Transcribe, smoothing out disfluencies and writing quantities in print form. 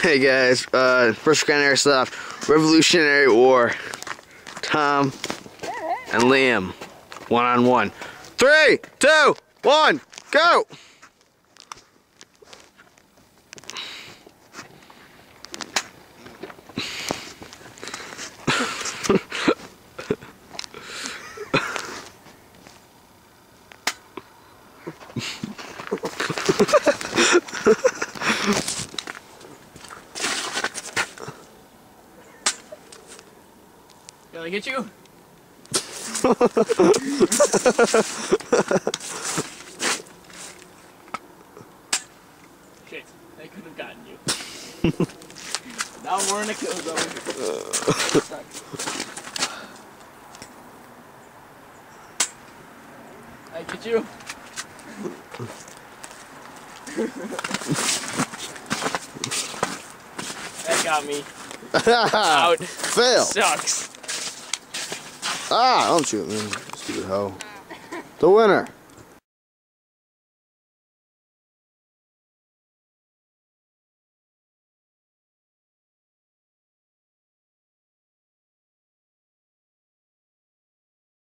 Hey guys, first round airsoft, Revolutionary War, Tom and Liam, 1-on-1. 3, 2, 1, go! Did I get you? Shit, I could have gotten you. Now we're in a kill zone. I get you. That got me. Out. Fail. Sucks. Ah, don't shoot me, stupid hoe. The winner.